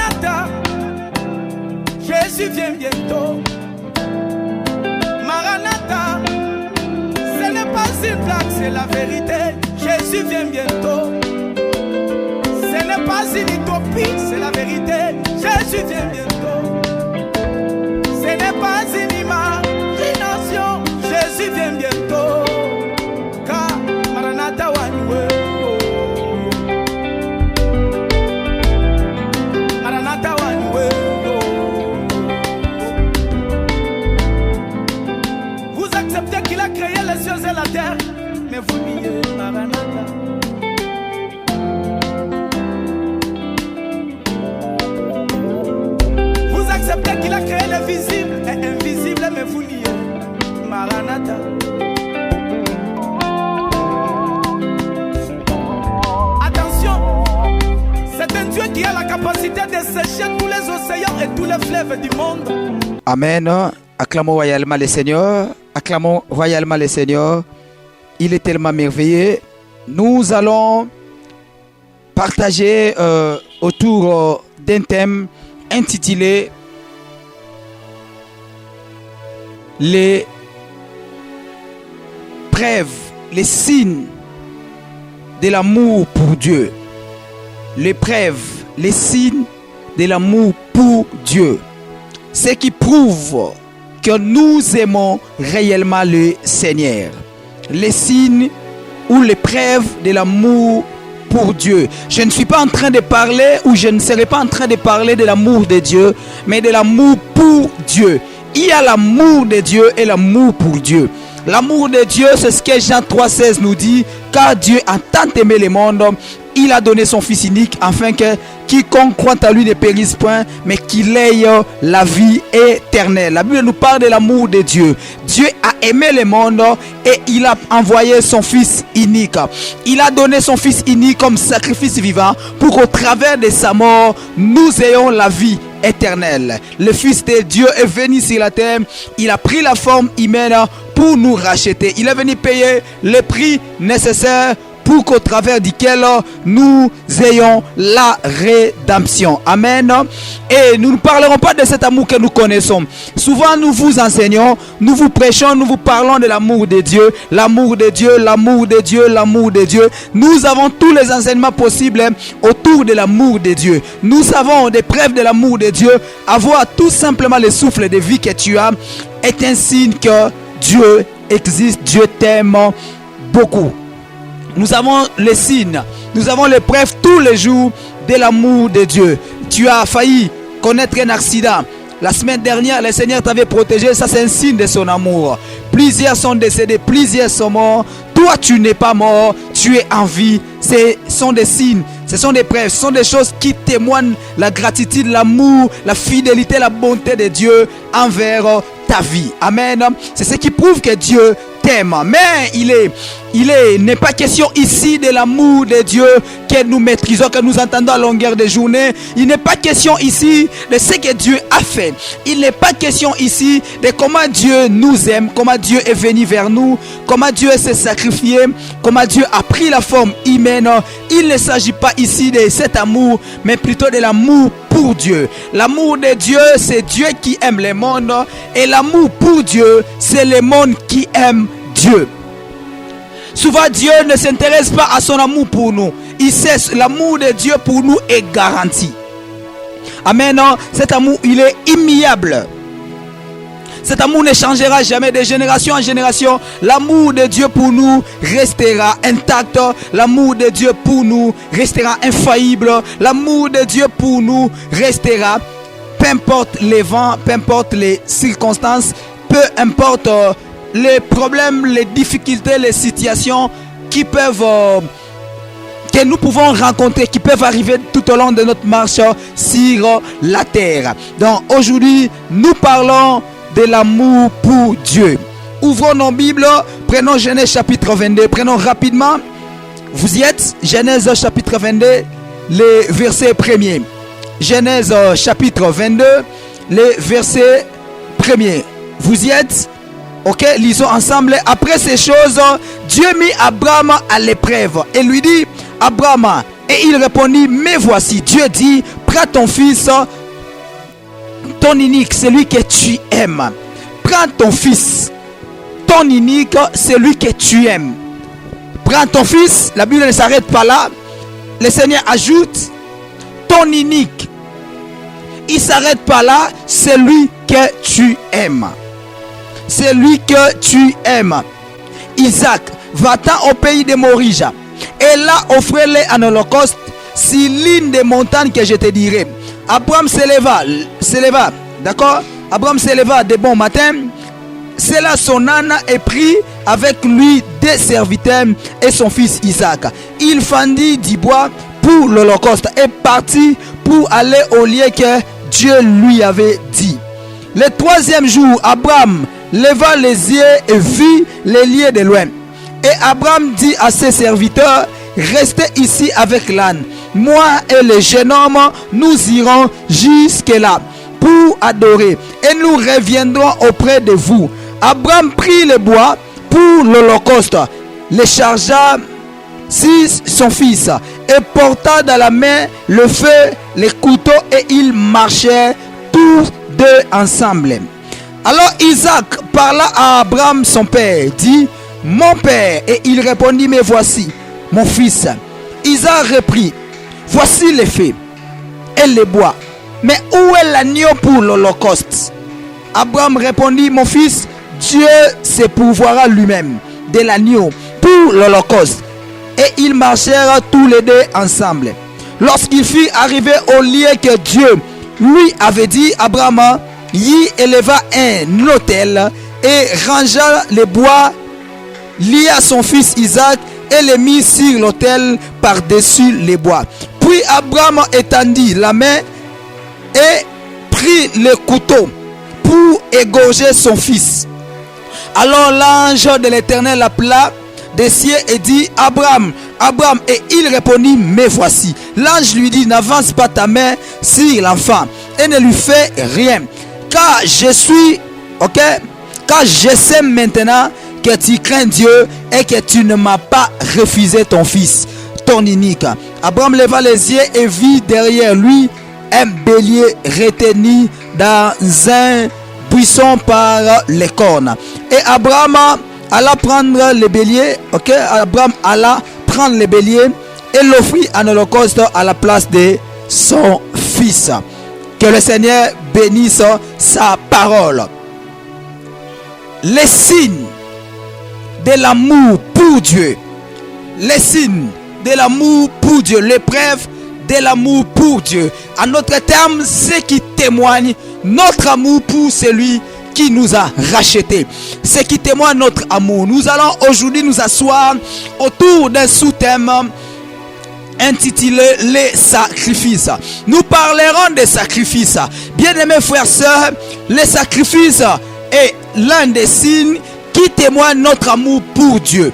Maranatha, Jésus vient bientôt. Maranatha, ce n'est pas une blague, c'est la vérité. Jésus vient bientôt. Ce n'est pas une utopie, c'est la vérité. Jésus vient bientôt. Ce n'est pas une imagination. Jésus vient bientôt. Car Maranatha Wanwe. Maranatha Wanwe. Vous acceptez qu'il a créé les cieux et la terre, mais vous niez Maranatha. Vous acceptez qu'il a créé le visible et invisible, mais vous niez Maranatha. Attention, c'est un Dieu qui a la capacité de sécher tous les océans et tous les fleuves du monde. Amen. Acclamons royalement le Seigneur. Acclamons royalement le Seigneur. Il est tellement merveilleux. Nous allons partager autour d'un thème intitulé les preuves, les signes de l'amour pour Dieu. Les preuves, les signes de l'amour pour Dieu. Ce qui prouve que nous aimons réellement le Seigneur. Les signes ou les preuves de l'amour pour Dieu. Je ne suis pas en train de parler, ou je ne serai pas en train de parler de l'amour de Dieu, mais de l'amour pour Dieu. Il y a l'amour de Dieu et l'amour pour Dieu. L'amour de Dieu, c'est ce que Jean 3,16 nous dit. Car Dieu a tant aimé le monde, il a donné son Fils unique, afin que quiconque croit à lui ne périsse point, mais qu'il ait la vie éternelle. La Bible nous parle de l'amour de Dieu. Dieu a aimé le monde et il a envoyé son Fils unique. Il a donné son Fils unique comme sacrifice vivant pour qu'au travers de sa mort, nous ayons la vie éternelle. Le Fils de Dieu est venu sur la terre. Il a pris la forme humaine pour nous racheter. Il est venu payer le prix nécessaire pour qu'au travers duquel nous ayons la rédemption. Amen. Et nous ne parlerons pas de cet amour que nous connaissons. Souvent nous vous enseignons, nous vous prêchons, nous vous parlons de l'amour de Dieu, l'amour de Dieu, l'amour de Dieu, l'amour de Dieu. Nous avons tous les enseignements possibles autour de l'amour de Dieu. Nous avons des preuves de l'amour de Dieu. Avoir tout simplement le souffle de vie que tu as est un signe que Dieu existe, Dieu t'aime beaucoup. Nous avons les signes, nous avons les preuves tous les jours de l'amour de Dieu. Tu as failli connaître un accident. La semaine dernière, le Seigneur t'avait protégé. Ça, c'est un signe de son amour. Plusieurs sont décédés, plusieurs sont morts. Toi, tu n'es pas mort, tu es en vie. Ce sont des signes, ce sont des preuves, ce sont des choses qui témoignent la gratitude, l'amour, la fidélité, la bonté de Dieu envers ta vie. Amen. C'est ce qui prouve que Dieu t'aime. Mais il n'est pas question ici de l'amour de Dieu que nous maîtrisons, que nous entendons à longueur de journée. Il n'est pas question ici de ce que Dieu a fait. Il n'est pas question ici de comment Dieu nous aime, comment Dieu est venu vers nous, comment Dieu s'est sacrifié, comment Dieu a pris la forme humaine. Il ne s'agit pas ici de cet amour, mais plutôt de l'amour pour Dieu. L'amour de Dieu, c'est Dieu qui aime le monde, et l'amour pour Dieu, c'est le monde qui aime Dieu. Souvent, Dieu ne s'intéresse pas à son amour pour nous. Il sait l'amour de Dieu pour nous est garanti. Amen. Cet amour, il est immuable. Cet amour ne changera jamais de génération en génération. L'amour de Dieu pour nous restera intact. L'amour de Dieu pour nous restera infaillible. L'amour de Dieu pour nous restera, peu importe les vents, peu importe les circonstances, peu importe les problèmes, les difficultés, les situations qui peuvent que nous pouvons rencontrer, qui peuvent arriver tout au long de notre marche sur la terre. Donc aujourd'hui, nous parlons de l'amour pour Dieu. Ouvrons nos Bibles, prenons Genèse chapitre 22, prenons rapidement. Vous y êtes, Genèse chapitre 22, le verset 1er. Genèse chapitre 22, le verset 1er. Vous y êtes? Ok, lisons ensemble. Après ces choses, Dieu mit Abraham à l'épreuve et lui dit: Abraham. Et il répondit: mais voici. Dieu dit: prends ton fils, ton unique, celui que tu aimes. Prends ton fils, ton unique, celui que tu aimes. Prends ton fils, la Bible ne s'arrête pas là. Le Seigneur ajoute ton unique. Il ne s'arrête pas là, celui que tu aimes. Celui que tu aimes. Isaac, va-t'en au pays de Morija. Et là, offrez-les en holocauste sur l'une des montagnes que je te dirai. Abraham s'éleva, d'accord? Abraham s'éleva de bon matin. C'est là son âne est pris avec lui des serviteurs et son fils Isaac. Il fendit du bois pour l'holocauste et partit pour aller au lieu que Dieu lui avait dit. Le troisième jour, Abraham leva les yeux et vit les lieux de loin. Et Abraham dit à ses serviteurs, restez ici avec l'âne. Moi et le jeune homme, nous irons jusque là pour adorer et nous reviendrons auprès de vous. Abraham prit le bois pour l'holocauste, le chargea sur son fils et porta dans la main le feu, les couteaux et ils marchaient tous deux ensemble. Alors Isaac parla à Abraham son père, dit, mon père, et il répondit, mais voici mon fils. Isaac reprit, voici les feux et les bois, mais où est l'agneau pour l'holocauste? Abraham répondit, mon fils, Dieu se pourvoira lui-même de l'agneau pour l'holocauste. Et ils marchèrent tous les deux ensemble. Lorsqu'il fut arrivé au lieu que Dieu lui avait dit, Abraham y éleva un autel et rangea les bois, lia son fils Isaac et les mit sur l'autel par-dessus les bois. Puis Abraham étendit la main et prit le couteau pour égorger son fils. Alors l'ange de l'Éternel appela des cieux et dit, Abraham, Abraham, et il répondit, me voici. L'ange lui dit, n'avance pas ta main sur l'enfant et ne lui fais rien, car je suis, car je sais maintenant que tu crains Dieu et que tu ne m'as pas refusé ton fils, ton unique. Abraham leva les yeux et vit derrière lui un bélier retenu dans un buisson par les cornes. Et Abraham alla prendre le bélier, Abraham alla prendre le bélier et l'offrit en holocauste à la place de son fils. Que le Seigneur bénisse sa parole. Les signes de l'amour pour Dieu. Les signes de l'amour pour Dieu. L'épreuve de l'amour pour Dieu. En d'autres termes, ce qui témoigne notre amour pour celui qui nous a rachetés. Ce qui témoigne notre amour. Nous allons aujourd'hui nous asseoir autour d'un sous-thème intitulé les sacrifices. Nous parlerons des sacrifices. Bien-aimés frères et sœurs, les sacrifices est l'un des signes qui témoigne notre amour pour Dieu.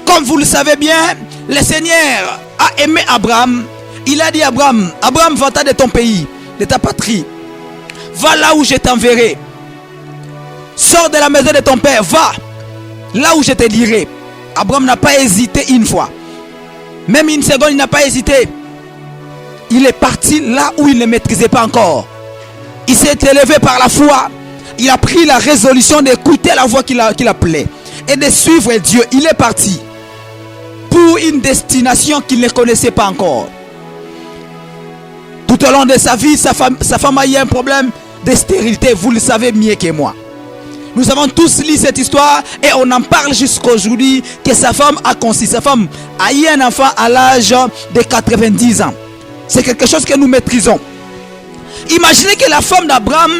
Comme vous le savez bien, le Seigneur a aimé Abraham. Il a dit à Abraham, Abraham, va-t'en de ton pays, de ta patrie. Va là où je t'enverrai. Sors de la maison de ton père, va là où je te dirai. Abraham n'a pas hésité une fois. Même une seconde, il n'a pas hésité. Il est parti là où il ne maîtrisait pas encore. Il s'est élevé par la foi. Il a pris la résolution d'écouter la voix qui l'appelait et de suivre Dieu. Il est parti pour une destination qu'il ne connaissait pas encore. Tout au long de sa vie, sa femme a eu un problème de stérilité. Vous le savez mieux que moi. Nous avons tous lu cette histoire et on en parle jusqu'aujourd'hui que sa femme a conçu. Sa femme a eu un enfant à l'âge de 90 ans. C'est quelque chose que nous maîtrisons. Imaginez que la femme d'Abraham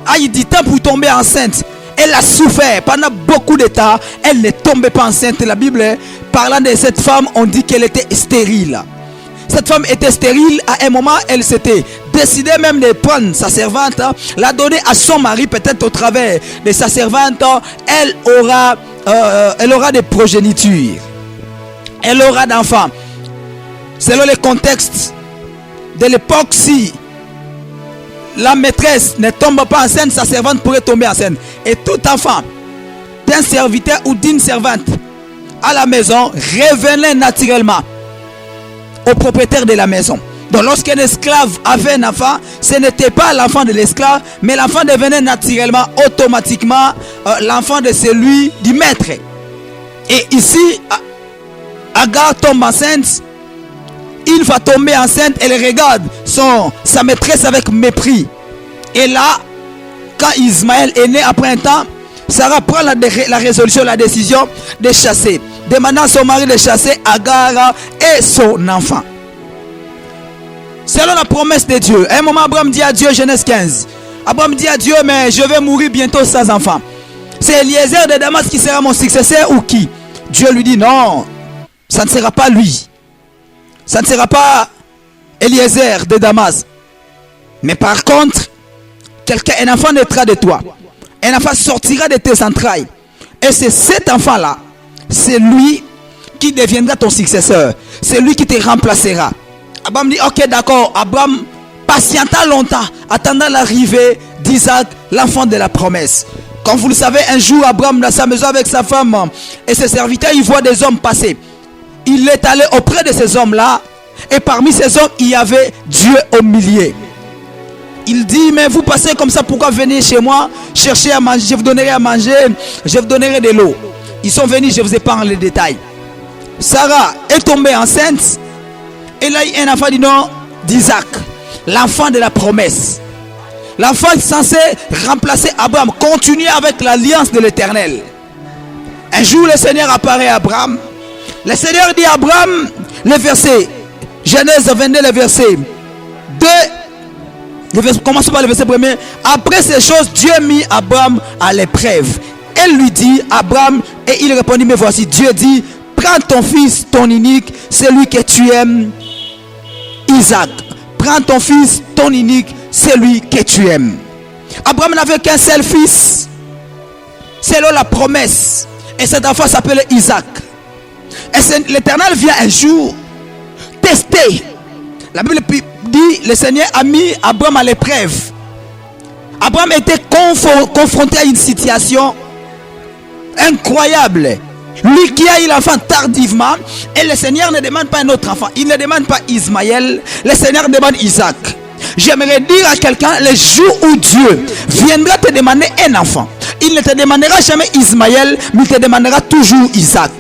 a eu du temps pour tomber enceinte. Elle a souffert pendant beaucoup de temps. Elle ne tombait pas enceinte. La Bible, parlant de cette femme, on dit qu'elle était stérile. Cette femme était stérile. À un moment, elle s'était décidée même de prendre sa servante, la donner à son mari, peut-être au travers de sa servante. Elle aura des progénitures. Elle aura d'enfants. Selon le contexte de l'époque, si la maîtresse ne tombe pas enceinte, sa servante pourrait tomber enceinte. Et tout enfant d'un serviteur ou d'une servante à la maison revenait naturellement au propriétaire de la maison. Donc lorsqu'un esclave avait un enfant, ce n'était pas l'enfant de l'esclave, mais l'enfant devenait naturellement, automatiquement, l'enfant de celui du maître. Et ici, Agar tombe enceinte. Il va tomber enceinte, elle regarde sa maîtresse avec mépris. Et là, quand Ismaël est né après un temps, Sarah prend la résolution, la décision de chasser, demandant à son mari de chasser Agar et son enfant. Selon la promesse de Dieu, à un moment, Abraham dit à Dieu, Genèse 15, Abraham dit à Dieu, mais je vais mourir bientôt sans enfant. C'est Eliezer de Damas qui sera mon successeur ou qui? Dieu lui dit, non, ça ne sera pas lui. Ça ne sera pas Eliezer de Damas. Mais par contre, un enfant naîtra de toi. Un enfant sortira de tes entrailles. Et c'est cet enfant-là, c'est lui qui deviendra ton successeur. C'est lui qui te remplacera. Abraham dit, ok, d'accord. Abraham patienta longtemps, attendant l'arrivée d'Isaac, l'enfant de la promesse. Comme vous le savez, un jour, Abraham dans sa maison avec sa femme et ses serviteurs, il voit des hommes passer. Il est allé auprès de ces hommes-là. Et parmi ces hommes, il y avait Dieu au milieu. Il dit, mais vous passez comme ça, pourquoi venir chez moi chercher à manger? Je vous donnerai à manger, je vous donnerai de l'eau. Ils sont venus, je vous épargne les détails. Sarah est tombée enceinte. Et là, il y a un enfant du nom d'Isaac, l'enfant de la promesse. L'enfant est censé remplacer Abraham, continuer avec l'alliance de l'Éternel. Un jour, le Seigneur apparaît à Abraham. Le Seigneur dit à Abraham, le verset, Genèse 22, le verset 2, commençons par le verset 1er. Après ces choses, Dieu mit Abraham à l'épreuve. Elle lui dit, Abraham, et il répondit, mais voici, Dieu dit, prends ton fils, ton unique, celui que tu aimes, Isaac. Prends ton fils, ton unique, celui que tu aimes. Abraham n'avait qu'un seul fils, selon la promesse. Et cet enfant s'appelait Isaac. Et l'Éternel vient un jour tester. La Bible dit, le Seigneur a mis Abraham à l'épreuve. Abraham était confronté à une situation incroyable. Lui qui a eu l'enfant tardivement, et le Seigneur ne demande pas un autre enfant. Il ne demande pas Ismaël, le Seigneur demande Isaac. J'aimerais dire à quelqu'un, le jour où Dieu viendra te demander un enfant, il ne te demandera jamais Ismaël, mais il te demandera toujours Isaac.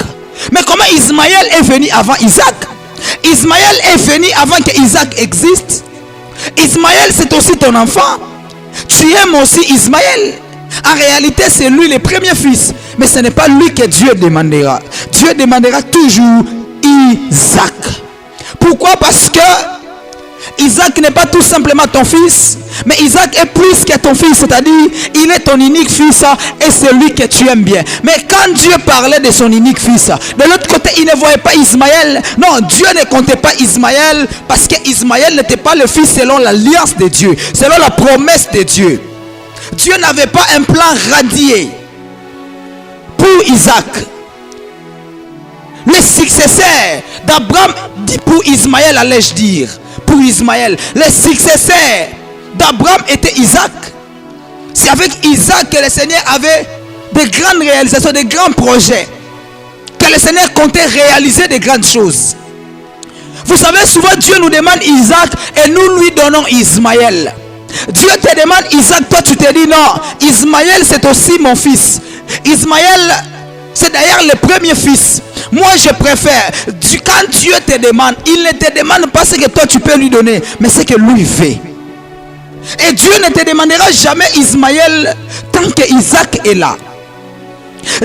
Mais comment Ismaël est venu avant Isaac? Ismaël est venu avant que Isaac existe. Ismaël, c'est aussi ton enfant. Tu aimes aussi Ismaël. En réalité, c'est lui le premier fils. Mais ce n'est pas lui que Dieu demandera. Dieu demandera toujours Isaac. Pourquoi? Parce que Isaac n'est pas tout simplement ton fils, mais Isaac est plus que ton fils, c'est-à-dire il est ton unique fils et c'est lui que tu aimes bien. Mais quand Dieu parlait de son unique fils, de l'autre côté il ne voyait pas Ismaël. Non, Dieu ne comptait pas Ismaël parce que Ismaël n'était pas le fils selon l'alliance de Dieu, selon la promesse de Dieu. Dieu n'avait pas un plan radié pour Isaac. Le successeur d'Abraham dit pour Ismaël, allais-je dire. Pour Ismaël, le successeur d'Abraham était Isaac. C'est avec Isaac que le Seigneur avait de grandes réalisations, de grands projets. Que le Seigneur comptait réaliser de grandes choses. Vous savez, souvent Dieu nous demande Isaac et nous lui donnons Ismaël. Dieu te demande Isaac, toi tu te dis non, Ismaël c'est aussi mon fils. Ismaël c'est d'ailleurs le premier fils. Moi je préfère, quand Dieu te demande, il ne te demande pas ce que toi tu peux lui donner, mais ce que lui veut. Et Dieu ne te demandera jamais Ismaël tant que Isaac est là.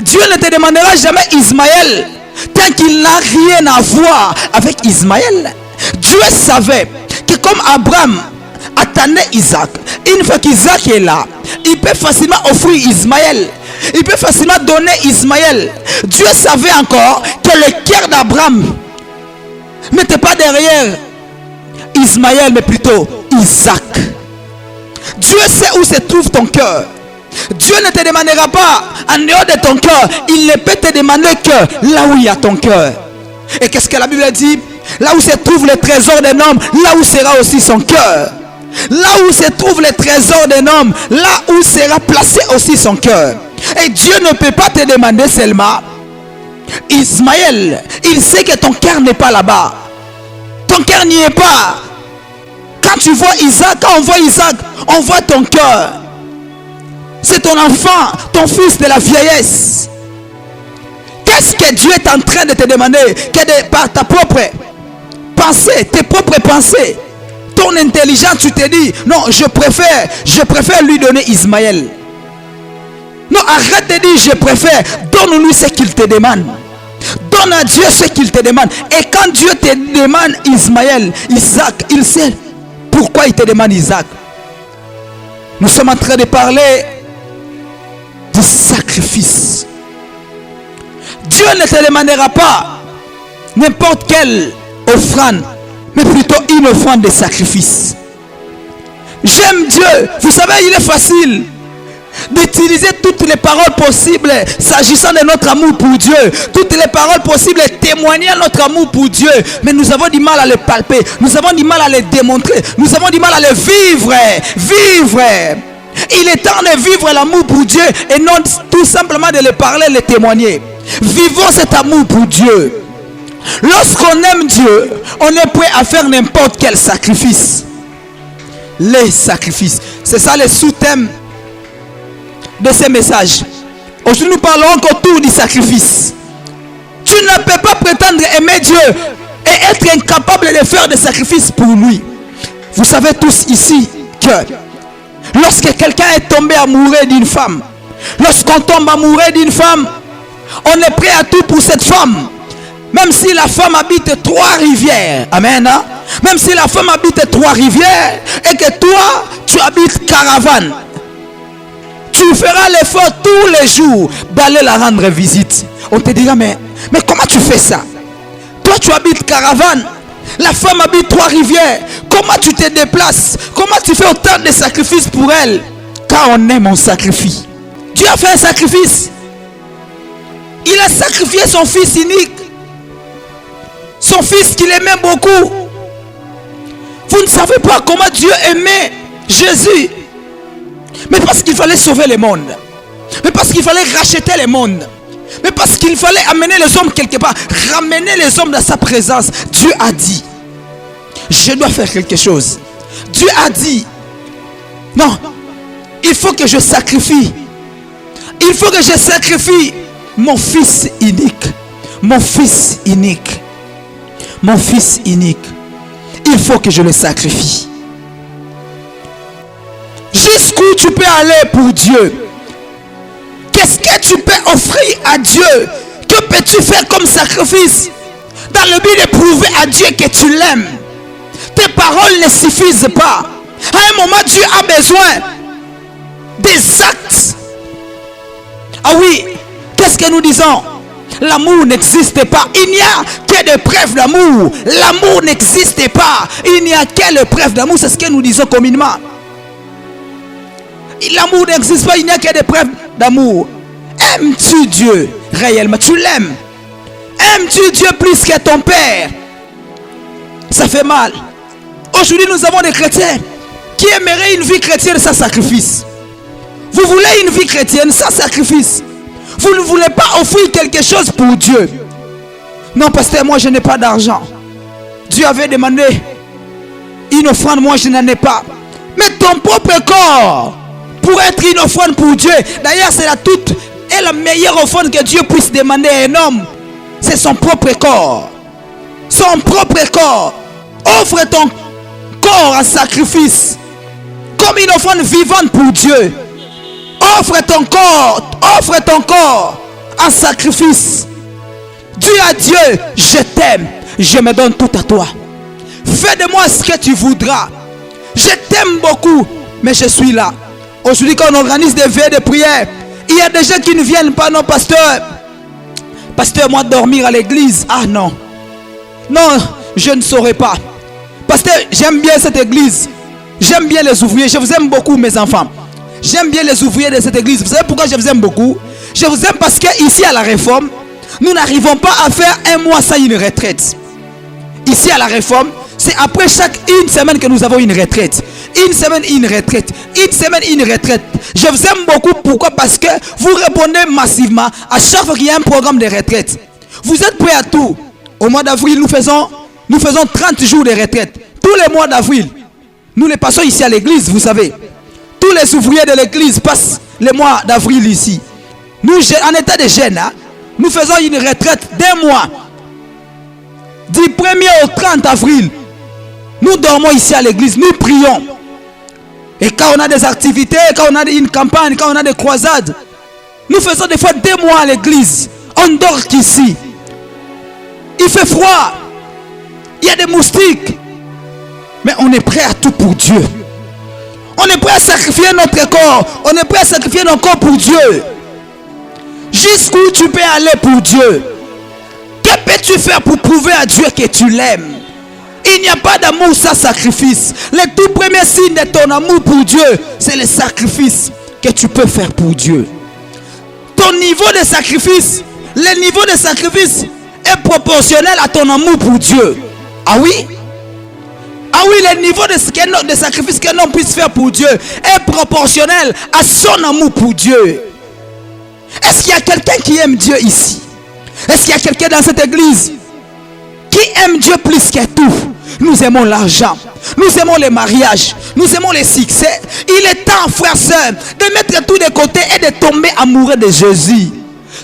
Dieu ne te demandera jamais Ismaël tant qu'il n'a rien à voir avec Ismaël. Dieu savait que comme Abraham attendait Isaac, une fois qu'Isaac est là, il peut facilement offrir Ismaël. Il peut facilement donner Ismaël. Dieu savait encore que le cœur d'Abraham n'était pas derrière Ismaël, mais plutôt Isaac. Dieu sait où se trouve ton cœur. Dieu ne te demandera pas en dehors de ton cœur. Il ne peut te demander que là où il y a ton cœur. Et qu'est-ce que la Bible dit? Là où se trouve le trésor d'un homme, là où sera aussi son cœur. Là où se trouve le trésor d'un homme, là où sera placé aussi son cœur. Et Dieu ne peut pas te demander seulement Ismaël. Il sait que ton cœur n'est pas là-bas. Ton cœur n'y est pas. Quand tu vois Isaac, quand on voit Isaac, on voit ton cœur. C'est ton enfant, ton fils de la vieillesse. Qu'est-ce que Dieu est en train de te demander? Que par ta propre pensée, tes propres pensées, ton intelligence, tu te dis, non, je préfère lui donner Ismaël. Non, arrête de dire, je préfère, donne-lui ce qu'il te demande. Donne à Dieu ce qu'il te demande. Et quand Dieu te demande Ismaël, Isaac, il sait pourquoi il te demande Isaac. Nous sommes en train de parler du sacrifice. Dieu ne te demandera pas n'importe quelle offrande, mais plutôt une offrande de sacrifice. J'aime Dieu. Vous savez, il est facile d'utiliser toutes les paroles possibles s'agissant de notre amour pour Dieu. Toutes les paroles possibles témoignent notre amour pour Dieu. Mais nous avons du mal à le palper. Nous avons du mal à le démontrer. Nous avons du mal à le vivre. Vivre. Il est temps de vivre l'amour pour Dieu et non tout simplement de le parler, le témoigner. Vivons cet amour pour Dieu. Lorsqu'on aime Dieu, on est prêt à faire n'importe quel sacrifice. Les sacrifices. C'est ça le sous-thème de ces messages. Aujourd'hui, nous parlons autour du sacrifice. Tu ne peux pas prétendre aimer Dieu et être incapable de faire des sacrifices pour lui. Vous savez tous ici que lorsque quelqu'un est tombé amoureux d'une femme, lorsqu'on tombe amoureux d'une femme, on est prêt à tout pour cette femme. Même si la femme habite Trois-Rivières. Amen. Hein? Même si la femme habite Trois-Rivières et que toi, tu habites Caravane. Tu feras l'effort tous les jours d'aller la rendre visite. On te dira, mais comment tu fais ça? Toi, tu habites Caravane. La femme habite Trois-Rivières. Comment tu te déplaces? Comment tu fais autant de sacrifices pour elle? Car on aime, on sacrifie. Dieu a fait un sacrifice. Il a sacrifié son fils unique. Son fils qu'il aimait beaucoup. Vous ne savez pas comment Dieu aimait Jésus. Mais parce qu'il fallait sauver le monde. Mais parce qu'il fallait racheter le monde. Mais parce qu'il fallait amener les hommes quelque part. Ramener les hommes dans sa présence. Dieu a dit, je dois faire quelque chose. Dieu a dit, non, il faut que je sacrifie. Il faut que je sacrifie mon fils unique. Mon fils unique. Mon fils unique. Il faut que je le sacrifie. Jusqu'où tu peux aller pour Dieu? Qu'est-ce que tu peux offrir à Dieu? Que peux-tu faire comme sacrifice? Dans le but de prouver à Dieu que tu l'aimes. Tes paroles ne suffisent pas. À un moment, Dieu a besoin des actes. Ah oui, qu'est-ce que nous disons? L'amour n'existe pas. Il n'y a que des preuves d'amour. L'amour n'existe pas. Il n'y a que les preuves d'amour. C'est ce que nous disons communément. L'amour n'existe pas. Il n'y a que des preuves d'amour. Aimes-tu Dieu réellement? Tu l'aimes? Aimes-tu Dieu plus que ton Père? Ça fait mal. Aujourd'hui, nous avons des chrétiens qui aimeraient une vie chrétienne sans sacrifice. Vous voulez une vie chrétienne sans sacrifice? Vous ne voulez pas offrir quelque chose pour Dieu? Non, pasteur, moi je n'ai pas d'argent. Dieu avait demandé une offrande, moi je n'en ai pas. Mais ton propre corps pour être une offrande pour Dieu. D'ailleurs, c'est la toute et la meilleure offrande que Dieu puisse demander à un homme. C'est son propre corps. Son propre corps. Offre ton corps en sacrifice. Comme une offrande vivante pour Dieu. Offre ton corps en sacrifice. Dis à Dieu, je t'aime, je me donne tout à toi. Fais de moi ce que tu voudras. Je t'aime beaucoup, mais je suis là. Aujourd'hui, quand on organise des veillées de prière, il y a des gens qui ne viennent pas. Non, pasteur. Pasteur, moi dormir à l'église. Ah non. Non, je ne saurais pas. Pasteur, j'aime bien cette église. J'aime bien les ouvriers. Je vous aime beaucoup, mes enfants. J'aime bien les ouvriers de cette église. Vous savez pourquoi je vous aime beaucoup? Je vous aime parce que ici à la Réforme, nous n'arrivons pas à faire un mois sans une retraite. Ici à la Réforme, c'est après une semaine que nous avons une retraite. Une semaine, une retraite. Une semaine, une retraite. Je vous aime beaucoup. Pourquoi? Parce que vous répondez massivement à chaque fois qu'il y a un programme de retraite. Vous êtes prêts à tout. Au mois d'avril, nous faisons 30 jours de retraite. Tous les mois d'avril. Nous les passons ici à l'église, vous savez. Tous les ouvriers de l'église passent le mois d'avril ici. Nous, en état de jeûne, hein, nous faisons une retraite d'un mois. Du 1er au 30 avril, nous dormons ici à l'église, nous prions. Et quand on a des activités, quand on a une campagne, quand on a des croisades, nous faisons des fois 2 mois à l'église. On dort qu'ici. Il fait froid. Il y a des moustiques. Mais on est prêt à tout pour Dieu. On est prêt à sacrifier notre corps. On est prêt à sacrifier notre corps pour Dieu. Jusqu'où tu peux aller pour Dieu? Que peux-tu faire pour prouver à Dieu que tu l'aimes? Il n'y a pas d'amour sans sacrifice. Le tout premier signe de ton amour pour Dieu, c'est le sacrifice que tu peux faire pour Dieu. Ton niveau de sacrifice, le niveau de sacrifice est proportionnel à ton amour pour Dieu. Ah oui? Ah oui, le niveau de sacrifice qu'un homme puisse faire pour Dieu est proportionnel à son amour pour Dieu. Est-ce qu'il y a quelqu'un qui aime Dieu ici? Est-ce qu'il y a quelqu'un dans cette église qui aime Dieu plus que tout? Nous aimons l'argent, nous aimons les mariages, nous aimons les succès. Il est temps, frères, sœurs, de mettre tout de côté et de tomber amoureux de Jésus.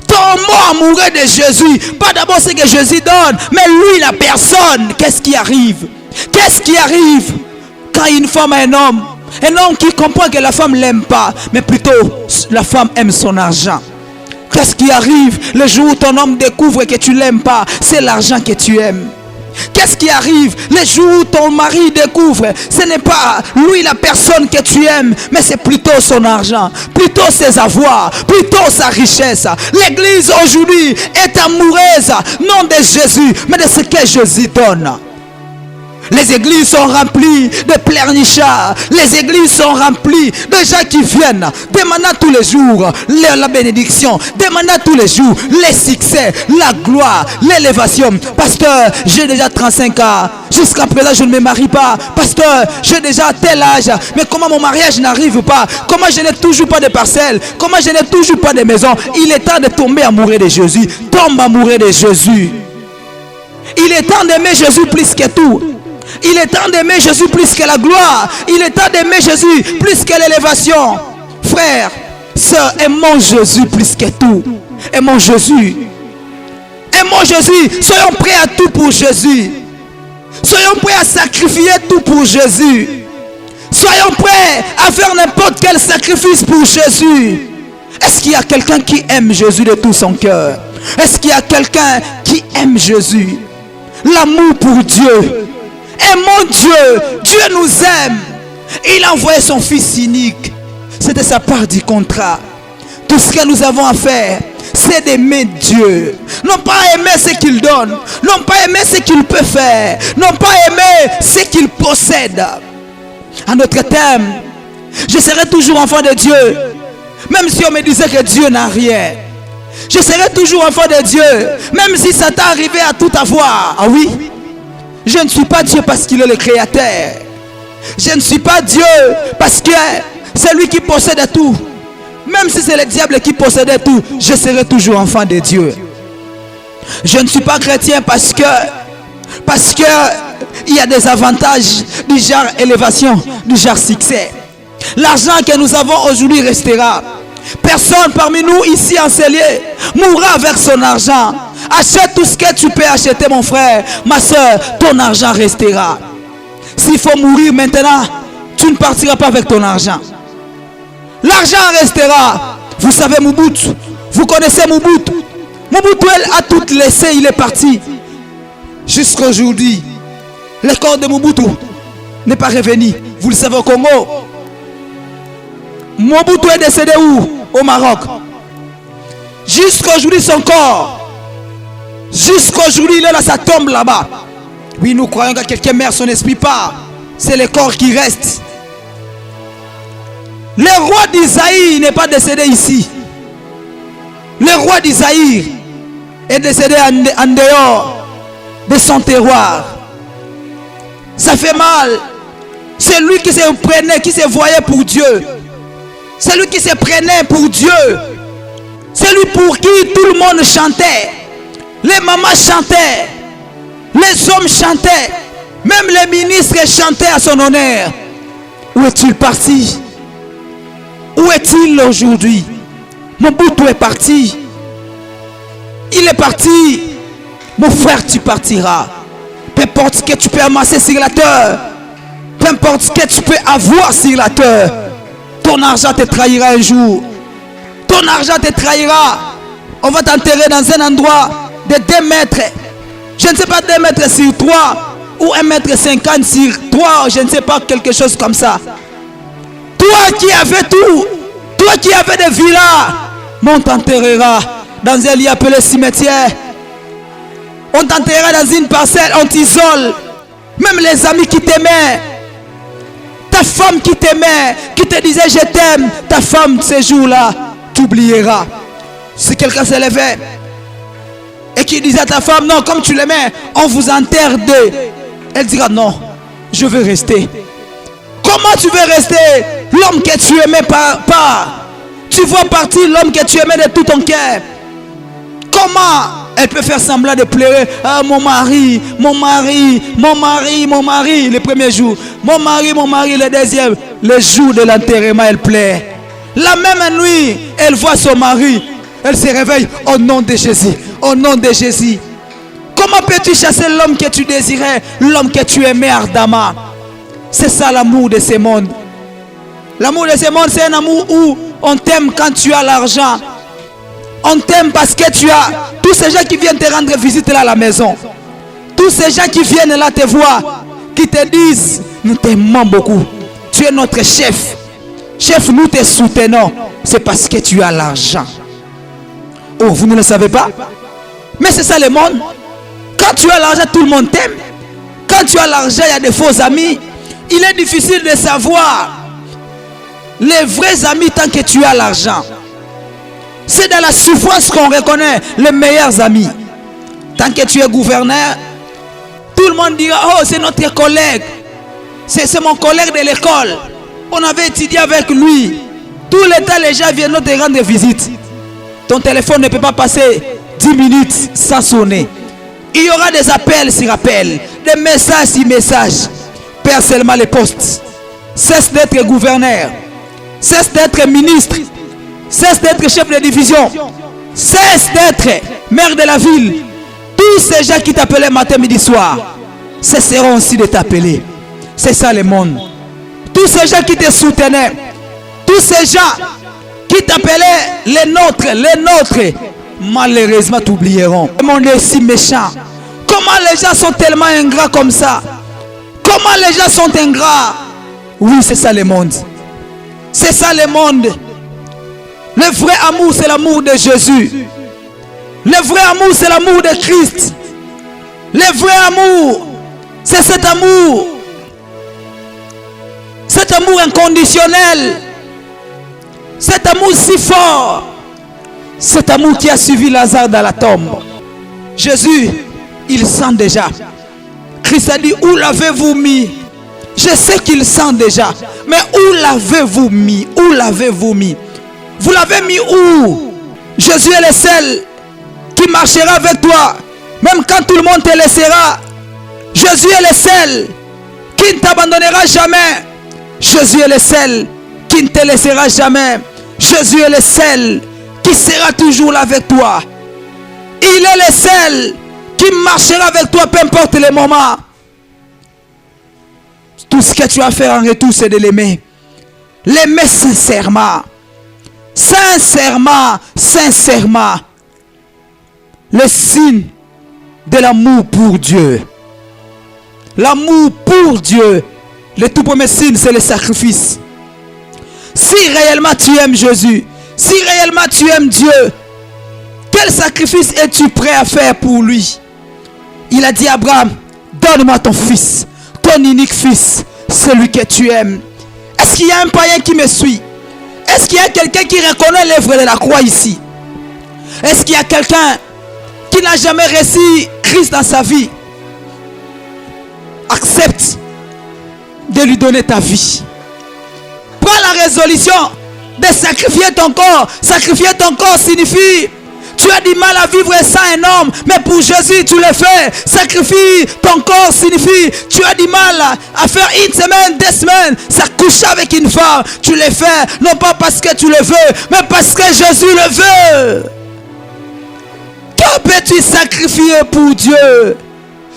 Tombons amoureux de Jésus. Pas d'abord ce que Jésus donne, mais lui, la personne. Qu'est-ce qui arrive? Qu'est-ce qui arrive quand une femme a un homme qui comprend que la femme ne l'aime pas, mais plutôt la femme aime son argent? Qu'est-ce qui arrive le jour où ton homme découvre que tu ne l'aimes pas? C'est l'argent que tu aimes. Qu'est-ce qui arrive le jour où ton mari découvre ce n'est pas lui la personne que tu aimes, mais c'est plutôt son argent, plutôt ses avoirs, plutôt sa richesse? L'église aujourd'hui est amoureuse non de Jésus, mais de ce que Jésus donne. Les églises sont remplies de pleurnichards. Les églises sont remplies de gens qui viennent demandant tous les jours la bénédiction, demandant tous les jours les succès, la gloire, l'élévation. Pasteur, j'ai déjà 35 ans. Jusqu'à présent, je ne me marie pas. Pasteur, j'ai déjà tel âge. Mais comment mon mariage n'arrive pas? Comment je n'ai toujours pas de parcelles? Comment je n'ai toujours pas de maison? Il est temps de tomber amoureux de Jésus. Tombe amoureux de Jésus. Il est temps d'aimer Jésus plus que tout. Il est temps d'aimer Jésus plus que la gloire. Il est temps d'aimer Jésus plus que l'élévation. Frères, sœurs, aimons Jésus plus que tout. Aimons Jésus. Aimons Jésus. Soyons prêts à tout pour Jésus. Soyons prêts à sacrifier tout pour Jésus. Soyons prêts à faire n'importe quel sacrifice pour Jésus. Est-ce qu'il y a quelqu'un qui aime Jésus de tout son cœur? Est-ce qu'il y a quelqu'un qui aime Jésus? L'amour pour Dieu. Aimons Dieu. Dieu nous aime. Il a envoyé son Fils unique. C'était sa part du contrat. Tout ce que nous avons à faire, c'est d'aimer Dieu. Non pas aimer ce qu'il donne. Non pas aimer ce qu'il peut faire. Non pas aimer ce qu'il possède. En d'autres termes, je serai toujours enfant de Dieu. Même si on me disait que Dieu n'a rien. Je serai toujours enfant de Dieu. Même si Satan arrivait à tout avoir. Ah oui? Je ne suis pas Dieu parce qu'il est le créateur. Je ne suis pas Dieu parce que c'est lui qui possède tout. Même si c'est le diable qui possédait tout, je serai toujours enfant de Dieu. Je ne suis pas chrétien parce que il y a des avantages du genre élévation, du genre succès. L'argent que nous avons aujourd'hui restera. Personne parmi nous ici enseignés mourra avec son argent. Achète tout ce que tu peux acheter, mon frère, ma soeur, ton argent restera. S'il faut mourir maintenant, tu ne partiras pas avec ton argent. L'argent restera. Vous savez Mobutu, vous connaissez Mobutu. Mobutu a tout laissé, il est parti. Jusqu'à aujourd'hui, le corps de Mobutu n'est pas revenu. Vous le savez au Congo. Mobutu est décédé où? Au Maroc. Jusqu'à aujourd'hui, son corps. Jusqu'à aujourd'hui, il est dans sa tombe là-bas. Oui, nous croyons que quelqu'un meurt, son esprit part. C'est le corps qui reste. Le roi d'Isaïe n'est pas décédé ici. Le roi d'Isaïe est décédé en dehors de son terroir. Ça fait mal. C'est lui qui se prenait, qui se voyait pour Dieu. C'est lui qui se prenait pour Dieu. C'est lui pour qui tout le monde chantait. Les mamans chantaient. Les hommes chantaient. Même les ministres chantaient à son honneur. Où est-il parti? Où est-il aujourd'hui? Mobutu est parti. Il est parti. Mon frère, tu partiras. Peu importe ce que tu peux amasser sur la terre, peu importe ce que tu peux avoir sur la terre, ton argent te trahira un jour. Ton argent te trahira. On va t'enterrer dans un endroit de 2 mètres. Je ne sais pas, 2 mètres sur 3 ou 1,50 m sur 3, je ne sais pas, quelque chose comme ça. Toi qui avais tout, toi qui avais des villas, on t'enterrera dans un lieu appelé cimetière. On t'enterrera dans une parcelle, on t'isole. Même les amis qui t'aimaient, ta femme qui t'aimait, qui te disait je t'aime, ta femme ces jours-là t'oubliera. Si quelqu'un se levait et qui disait à ta femme non, comme tu l'aimais, on vous enterre deux, elle dira non, je veux rester. Comment tu veux rester? L'homme que tu aimais pas. Tu vois partir l'homme que tu aimais de tout ton cœur. Comment elle peut faire semblant de pleurer? Ah, mon mari, le premier jour. Mon mari, le deuxième. Le jour de l'enterrement, elle pleure. La même nuit, elle voit son mari. Elle se réveille au nom de Jésus. Au nom de Jésus. Comment peux-tu chasser l'homme que tu désirais, l'homme que tu aimais ardemment? C'est ça l'amour de ce monde. L'amour de ce monde, c'est un amour où on t'aime quand tu as l'argent. On t'aime parce que tu as tous ces gens qui viennent te rendre visite là à la maison. Tous ces gens qui viennent là te voir, qui te disent, nous t'aimons beaucoup. Tu es notre chef. Chef, nous te soutenons. C'est parce que tu as l'argent. Oh, vous ne le savez pas? Mais c'est ça le monde. Quand tu as l'argent, tout le monde t'aime. Quand tu as l'argent, il y a des faux amis. Il est difficile de savoir les vrais amis tant que tu as l'argent. C'est dans la souffrance qu'on reconnaît les meilleurs amis. Tant que tu es gouverneur, tout le monde dira, oh, c'est notre collègue. C'est mon collègue de l'école. On avait étudié avec lui. Tout le temps, les gens viennent te rendre visite. Ton téléphone ne peut pas passer 10 minutes sans sonner. Il y aura des appels sur appels, des messages sur messages. Perds seulement les postes. Cesse d'être gouverneur. Cesse d'être ministre. Cesse d'être chef de division. Cesse d'être maire de la ville. Tous ces gens qui t'appelaient matin, midi, soir, cesseront aussi de t'appeler. C'est ça le monde. Tous ces gens qui te soutenaient, tous ces gens qui t'appelaient les nôtres, malheureusement t'oublieront. Le monde est si méchant. Comment les gens sont tellement ingrats comme ça? Comment les gens sont ingrats? Oui, c'est ça le monde. C'est ça le monde. Le vrai amour, c'est l'amour de Jésus. Le vrai amour, c'est l'amour de Christ. Le vrai amour, c'est cet amour. Cet amour inconditionnel. Cet amour si fort. Cet amour qui a suivi Lazare dans la tombe. Jésus, il sent déjà. Christ a dit, où l'avez-vous mis? Je sais qu'il sent déjà. Mais où l'avez-vous mis? Où l'avez-vous mis? Vous l'avez mis où? Jésus est le seul qui marchera avec toi. Même quand tout le monde te laissera. Jésus est le seul qui ne t'abandonnera jamais. Jésus est le seul qui ne te laissera jamais. Jésus est le seul qui sera toujours là avec toi. Il est le seul qui marchera avec toi, peu importe les moments. Tout ce que tu as fait en retour, c'est de l'aimer. L'aimer sincèrement. Sincèrement, sincèrement. Le signe de l'amour pour Dieu. L'amour pour Dieu. Le tout premier signe, c'est le sacrifice. Si réellement tu aimes Jésus, si réellement tu aimes Dieu, quel sacrifice es-tu prêt à faire pour lui? Il a dit à Abraham, donne-moi ton fils, ton unique fils, celui que tu aimes. Est-ce qu'il y a un païen qui me suit? Est-ce qu'il y a quelqu'un qui reconnaît l'œuvre de la croix ici? Est-ce qu'il y a quelqu'un qui n'a jamais reçu Christ dans sa vie? Accepte de lui donner ta vie. Prends la résolution de sacrifier ton corps. Sacrifier ton corps signifie tu as du mal à vivre sans un homme, mais pour Jésus tu le fais. Sacrifie ton corps signifie tu as du mal à faire une semaine, 2 semaines. Ça coûte coucher avec une femme, tu le fais, non pas parce que tu le veux, mais parce que Jésus le veut. Que peux-tu sacrifier pour Dieu?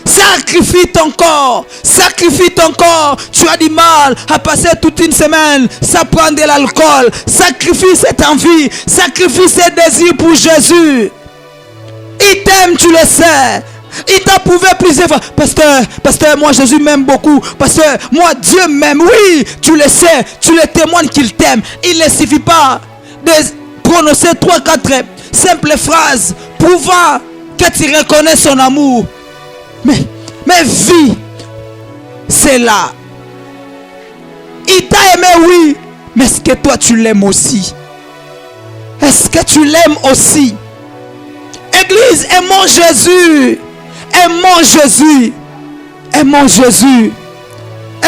Sacrifie ton corps, sacrifie ton corps. Tu as du mal à passer toute une semaine sans prendre de l'alcool. Sacrifie cette envie, sacrifie ces désirs pour Jésus. Il t'aime, tu le sais. Il t'a prouvé plusieurs fois. Pasteur, moi Jésus m'aime beaucoup. Pasteur, moi Dieu m'aime. Oui, tu le sais, tu le témoignes qu'il t'aime. Il ne suffit pas de prononcer 3-4 simples phrases prouvant que tu reconnais son amour. Mais vie, c'est là. Il t'a aimé, oui. Mais est-ce que toi tu l'aimes aussi? Est-ce que tu l'aimes aussi? Église, aimons Jésus. Aimons Jésus. Aimons Jésus.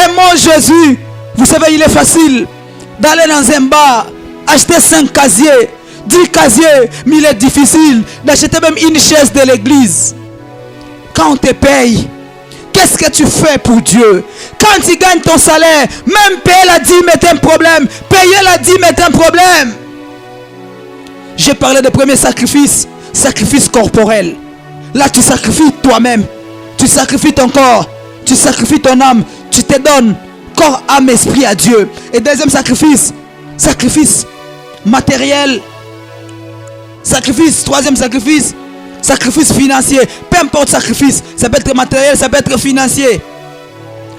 Aimons Jésus. Vous savez, il est facile d'aller dans un bar, acheter 5 casiers, 10 casiers, mais il est difficile d'acheter même une chaise de l'église. Quand on te paye, qu'est-ce que tu fais pour Dieu? Quand tu gagnes ton salaire, même payer la dîme est un problème. Payer la dîme est un problème. J'ai parlé de premier sacrifice, sacrifice corporel. Là, tu sacrifies toi-même. Tu sacrifies ton corps. Tu sacrifies ton âme. Tu te donnes corps, âme, esprit à Dieu. Et deuxième sacrifice, sacrifice matériel. Sacrifice, troisième sacrifice, sacrifice financier. Peu importe sacrifice, ça peut être matériel, ça peut être financier.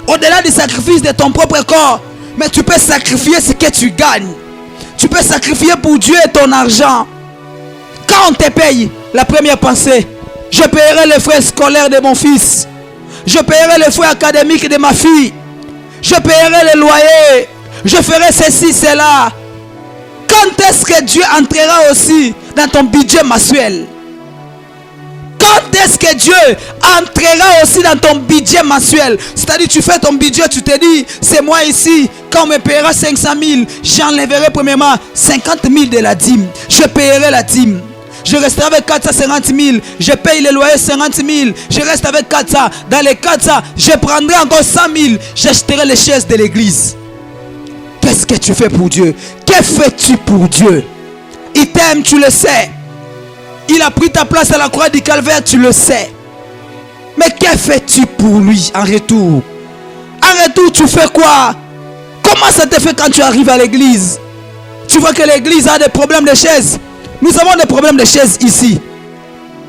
Au-delà du sacrifice de ton propre corps, mais tu peux sacrifier ce que tu gagnes. Tu peux sacrifier pour Dieu et ton argent. Quand on te paye, la première pensée, je paierai les frais scolaires de mon fils. Je paierai les frais académiques de ma fille. Je paierai les loyers. Je ferai ceci, cela. Quand est-ce que Dieu entrera aussi dans ton budget mensuel? Quand est-ce que Dieu entrera aussi dans ton budget mensuel? C'est-à-dire, tu fais ton budget, tu te dis, c'est moi ici, quand on me paiera 500 000, j'enlèverai premièrement 50 000 de la dîme. Je paierai la dîme. Je resterai avec 450 000. Je paye les loyers 50 000. Je reste avec 400. Dans les 400, je prendrai encore 100 000. J'achèterai les chaises de l'église. Qu'est-ce que tu fais pour Dieu? Que fais-tu pour Dieu? Il t'aime, tu le sais. Il a pris ta place à la croix du calvaire, tu le sais. Mais que fais-tu pour lui en retour? En retour, tu fais quoi? Comment ça te fait quand tu arrives à l'église? Tu vois que l'église a des problèmes de chaises. Nous avons des problèmes de chaises ici.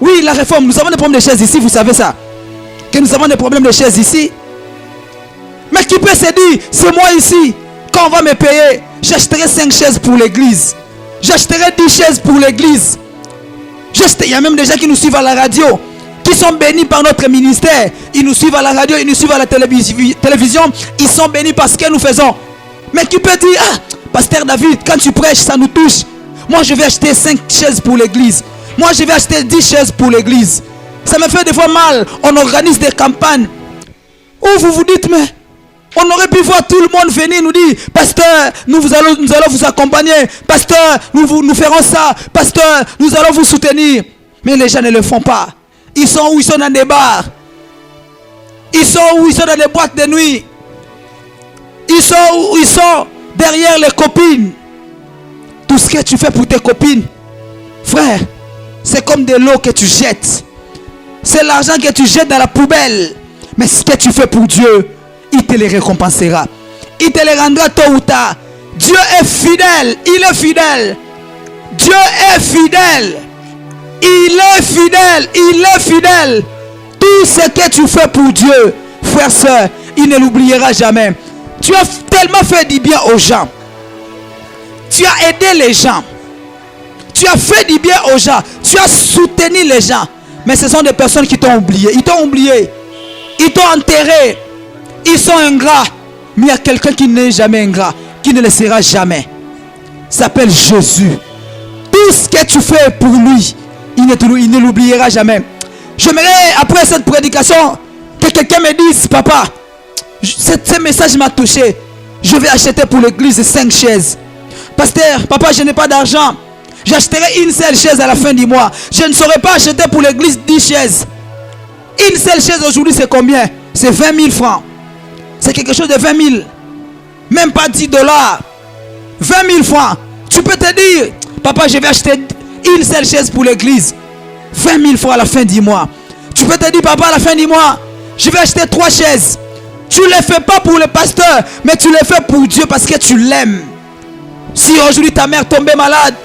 Oui, la réforme, nous avons des problèmes de chaises ici, vous savez ça. Que nous avons des problèmes de chaises ici. Mais qui peut se dire, c'est moi ici, quand on va me payer, j'achèterai 5 chaises pour l'église. J'achèterai 10 chaises pour l'église. Il y a même des gens qui nous suivent à la radio, qui sont bénis par notre ministère. Ils nous suivent à la radio, ils nous suivent à la télévision. Ils sont bénis par ce que nous faisons. Mais qui peut dire, ah, Pasteur David, quand tu prêches, ça nous touche. Moi, je vais acheter 5 chaises pour l'église. Moi, je vais acheter 10 chaises pour l'église. Ça me fait des fois mal. On organise des campagnes où vous vous dites, mais on aurait pu voir tout le monde venir nous dire, Pasteur, nous allons vous accompagner. Pasteur, nous ferons ça. Pasteur, nous allons vous soutenir. Mais les gens ne le font pas. Ils sont où? Ils sont dans des bars. Ils sont où? Ils sont dans des boîtes de nuit. Ils sont où? Ils sont derrière les copines. Tout ce que tu fais pour tes copines, frère, c'est comme de l'eau que tu jettes. C'est l'argent que tu jettes dans la poubelle. Mais ce que tu fais pour Dieu, il te le récompensera. Il te le rendra tôt ou tard. Dieu est fidèle. Il est fidèle. Dieu est fidèle. Il est fidèle. Il est fidèle. Tout ce que tu fais pour Dieu, frère, soeur, il ne l'oubliera jamais. Tu as tellement fait du bien aux gens. Tu as aidé les gens. Tu as fait du bien aux gens. Tu as soutenu les gens. Mais ce sont des personnes qui t'ont oublié. Ils t'ont oublié. Ils t'ont enterré. Ils sont ingrats. Mais il y a quelqu'un qui n'est jamais ingrat. Qui ne le sera jamais. Il s'appelle Jésus. Tout ce que tu fais pour lui, il ne l'oubliera jamais. J'aimerais, après cette prédication, que quelqu'un me dise, papa, ce message m'a touché. Je vais acheter pour l'église 5 chaises. Pasteur, papa, je n'ai pas d'argent. J'achèterai une seule chaise à la fin du mois. Je ne saurais pas acheter pour l'église 10 chaises. Une seule chaise aujourd'hui, c'est combien? C'est 20 000 francs. C'est quelque chose de 20 000. même pas 10 $, 20 000 francs. Tu peux te dire, papa, je vais acheter une seule chaise pour l'église. 20 000 francs à la fin du mois. Tu peux te dire, papa, à la fin du mois, je vais acheter 3 chaises. Tu ne les fais pas pour le pasteur, mais tu les fais pour Dieu parce que tu l'aimes. Si aujourd'hui ta mère tombait malade,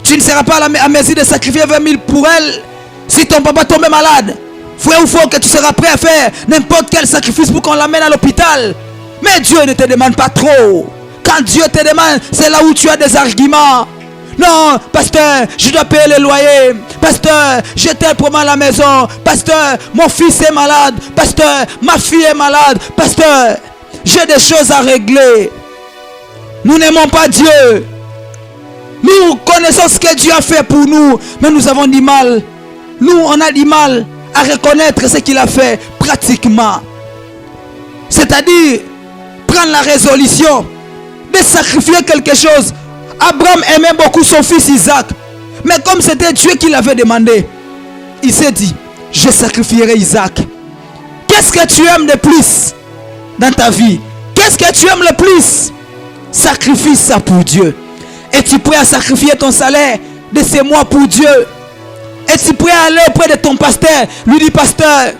tu ne seras pas à mesure de sacrifier 20 000 pour elle. Si ton papa tombait malade, frère ou frère, que tu seras prêt à faire n'importe quel sacrifice pour qu'on l'amène à l'hôpital. Mais Dieu ne te demande pas trop. Quand Dieu te demande, c'est là où tu as des arguments. Non, pasteur, je dois payer le loyer. Pasteur, j'ai tel problème à la maison. Pasteur, mon fils est malade. Pasteur, ma fille est malade. Pasteur, j'ai des choses à régler. Nous n'aimons pas Dieu. Nous connaissons ce que Dieu a fait pour nous, mais nous avons du mal. Nous, on a du mal à reconnaître ce qu'il a fait pratiquement. C'est-à-dire, prendre la résolution de sacrifier quelque chose. Abraham aimait beaucoup son fils Isaac. Mais comme c'était Dieu qui l'avait demandé, il s'est dit, je sacrifierai Isaac. Qu'est-ce que tu aimes de plus dans ta vie? Qu'est-ce que tu aimes le plus? Sacrifie ça pour Dieu. Es-tu prêt à sacrifier ton salaire de ces mois pour Dieu? Es-tu prêt à aller auprès de ton pasteur? Lui dit, pasteur,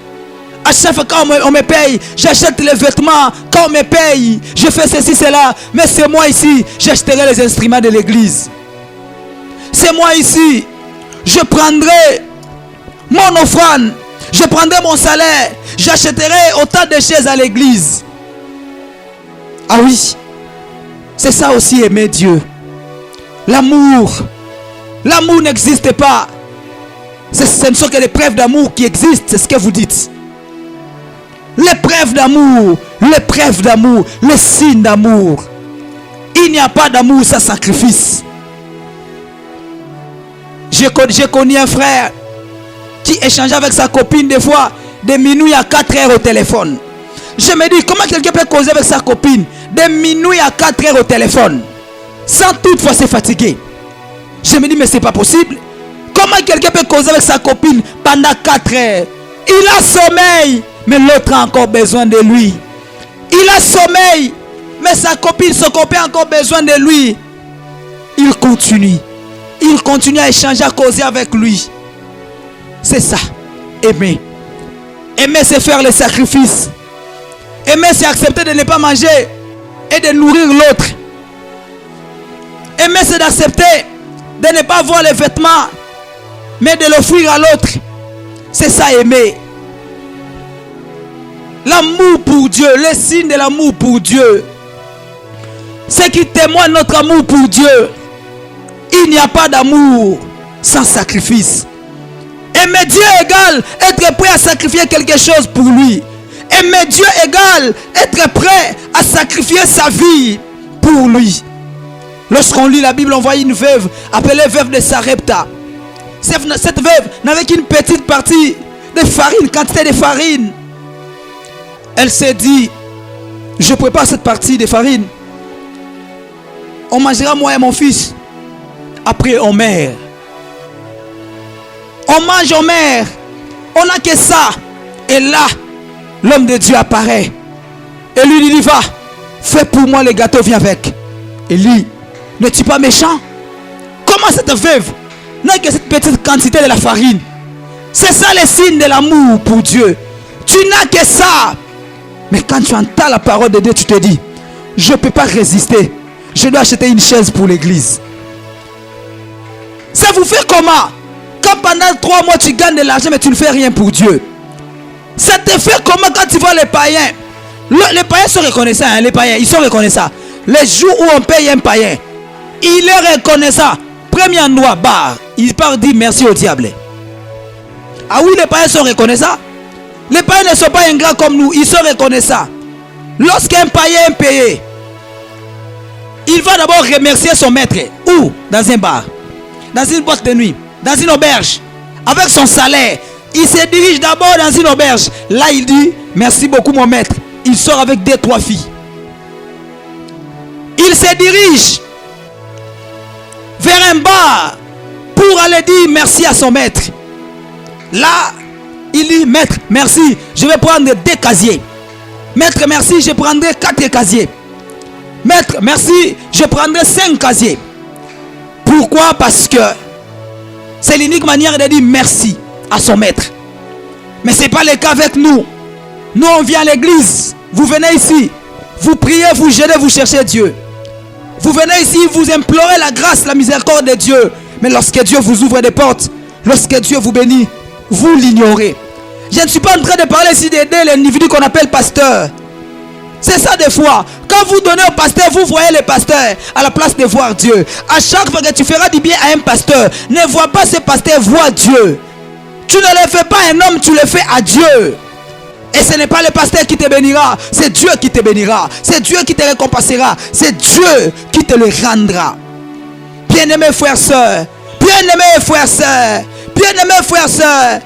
à chaque fois quand on me paye, j'achète les vêtements. Quand on me paye, je fais ceci, cela. Mais c'est moi ici, j'achèterai les instruments de l'église. C'est moi ici, je prendrai mon offrande. Je prendrai mon salaire. J'achèterai autant de chaises à l'église. Ah oui, c'est ça aussi aimer Dieu. L'amour. L'amour n'existe pas. Ce ne sont que les preuves d'amour qui existent. C'est ce que vous dites. Les preuves d'amour. Les preuves d'amour. Les signes d'amour. Il n'y a pas d'amour sans sacrifice. J'ai connu un frère qui échangeait avec sa copine des fois de minuit à 4 heures au téléphone. Je me dis, comment quelqu'un peut causer avec sa copine de minuit à 4 heures au téléphone sans toutefois se fatiguer? Je me dis, mais c'est pas possible. Comment quelqu'un peut causer avec sa copine pendant 4 heures? Il a sommeil, mais l'autre a encore besoin de lui. Il a sommeil, mais sa copine, son copain a encore besoin de lui. Il continue. Il continue à échanger, à causer avec lui. C'est ça, aimer. Aimer, c'est faire le sacrifice. Aimer, c'est accepter de ne pas manger et de nourrir l'autre. Aimer, c'est d'accepter de ne pas avoir les vêtements, mais de l'offrir à l'autre. C'est ça, aimer. L'amour pour Dieu, le signe de l'amour pour Dieu. Ce qui témoigne notre amour pour Dieu. Il n'y a pas d'amour sans sacrifice. Aimer Dieu égale être prêt à sacrifier quelque chose pour lui. Aimer Dieu égale être prêt à sacrifier sa vie pour lui. Lorsqu'on lit la Bible, on voit une veuve appelée veuve de Sarepta. Cette veuve n'avait qu'une petite partie de farine, quantité de farine. Elle s'est dit, je prépare cette partie de farine. On mangera moi et mon fils. Après on meurt. On mange, on meurt. On n'a que ça. Et là, l'homme de Dieu apparaît. Et lui dit, va, fais pour moi le gâteau, viens avec. Et lui, n'es-tu pas méchant? Comment cette veuve n'a que cette petite quantité de la farine? C'est ça le signe de l'amour pour Dieu. Tu n'as que ça. Mais quand tu entends la parole de Dieu, tu te dis, je ne peux pas résister. Je dois acheter une chaise pour l'église. Ça vous fait comment? Quand pendant 3 mois tu gagnes de l'argent mais tu ne fais rien pour Dieu. Ça te fait comment quand tu vois les païens? Les païens sont reconnaissants, hein, les païens, ils sont reconnaissants. Les jours où on paye un païen, il est reconnaissant. Premier endroit, bar, il part dire merci au diable. Ah oui, les païens sont reconnaissants. Les païens ne sont pas ingrats comme nous, ils sont reconnaissants. Lorsqu'un païen est payé, il va d'abord remercier son maître. Où? Dans un bar, dans une boîte de nuit, dans une auberge, avec son salaire. Il se dirige d'abord dans une auberge. Là, il dit, merci beaucoup mon maître. Il sort avec 2-3 filles. Il se dirige vers un bar pour aller dire merci à son maître. Là, il dit, maître, merci, je vais prendre 2 casiers. Maître, merci, je prendrai 4 casiers. Maître, merci, je prendrai 5 casiers. Pourquoi? Parce que c'est l'unique manière de dire merci à son maître. Mais ce n'est pas le cas avec nous. Nous, on vient à l'église. Vous venez ici. Vous priez, vous jeûnez, vous cherchez Dieu. Vous venez ici, vous implorez la grâce, la miséricorde de Dieu. Mais lorsque Dieu vous ouvre des portes, lorsque Dieu vous bénit, vous l'ignorez. Je ne suis pas en train de parler ici d'aider l'individu qu'on appelle pasteur. C'est ça des fois. Quand vous donnez au pasteur, vous voyez le pasteur à la place de voir Dieu. À chaque fois que tu feras du bien à un pasteur, ne vois pas ce pasteur, vois Dieu. Tu ne le fais pas à un homme, tu le fais à Dieu. Et ce n'est pas le pasteur qui te bénira, c'est Dieu qui te bénira. C'est Dieu qui te récompensera. C'est Dieu qui te le rendra. Bien-aimés frères et sœurs, bien-aimés frères et sœurs, bien-aimés frères et sœurs,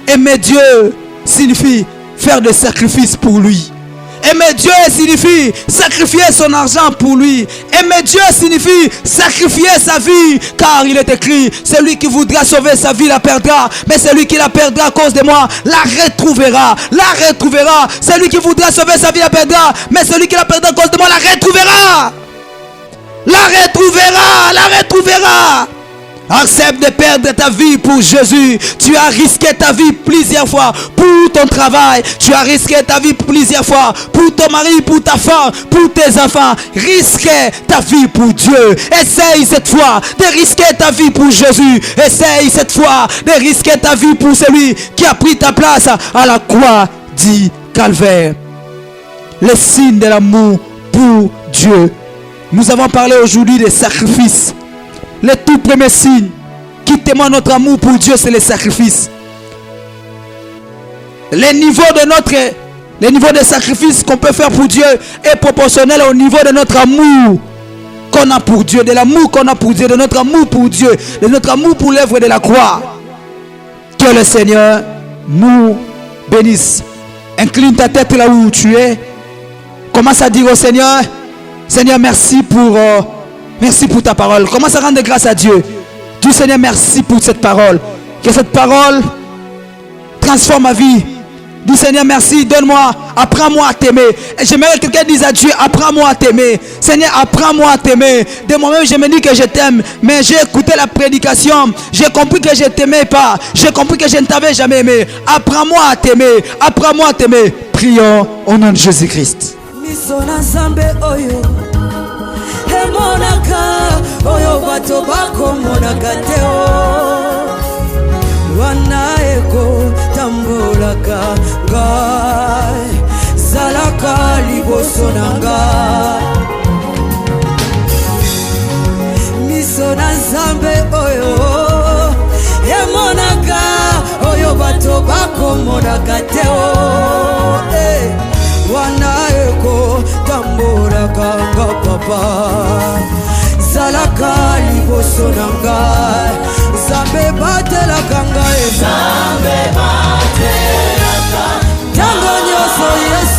aimer Dieu signifie faire des sacrifices pour lui. Aimer Dieu signifie sacrifier son argent pour lui. Aimer Dieu signifie sacrifier sa vie. Car il est écrit, celui qui voudra sauver sa vie la perdra. Mais celui qui la perdra à cause de moi la retrouvera. La retrouvera. Celui qui voudra sauver sa vie la perdra. Mais celui qui la perdra à cause de moi la retrouvera. La retrouvera. La retrouvera. Accepte de perdre ta vie pour Jésus. Tu as risqué ta vie plusieurs fois pour ton travail. Tu as risqué ta vie plusieurs fois pour ton mari, pour ta femme, pour tes enfants. Risquez ta vie pour Dieu. Essaye cette fois de risquer ta vie pour Jésus. Essaye cette fois de risquer ta vie pour celui qui a pris ta place à la croix du Calvaire. Le signe de l'amour pour Dieu. Nous avons parlé aujourd'hui des sacrifices. Le tout premier signe qui témoigne notre amour pour Dieu, c'est le sacrifice. Le niveau de sacrifice qu'on peut faire pour Dieu est proportionnel au niveau de notre amour qu'on a pour Dieu, de l'amour qu'on a pour Dieu, de notre amour pour Dieu, de notre amour pour l'œuvre de la croix. Que le Seigneur nous bénisse. Incline ta tête là où tu es. Commence à dire au Seigneur, Seigneur, merci pour ta parole. Commence à rendre grâce à Dieu. Dis Seigneur, merci pour cette parole. Que cette parole transforme ma vie. Dis Seigneur, merci, donne-moi, apprends-moi à t'aimer. Et j'aimerais que quelqu'un dise à Dieu, apprends-moi à t'aimer. Seigneur, apprends-moi à t'aimer. De moi-même, je me dis que je t'aime. Mais j'ai écouté la prédication. J'ai compris que je ne t'aimais pas. J'ai compris que je ne t'avais jamais aimé. Apprends-moi à t'aimer. Apprends-moi à t'aimer. Prions au nom de Jésus-Christ. Monaka oyo bato bako monaka teo wana eko tambolaka ngai zalaka liboso na ngai miso na Nzambe oyo emonaka oyo bato bako monaka teo wana eko tambolaka nga papa zalaka liboso na ngai Nzambe batelaka ngai Nzambe batelaka tango nyonso Yesu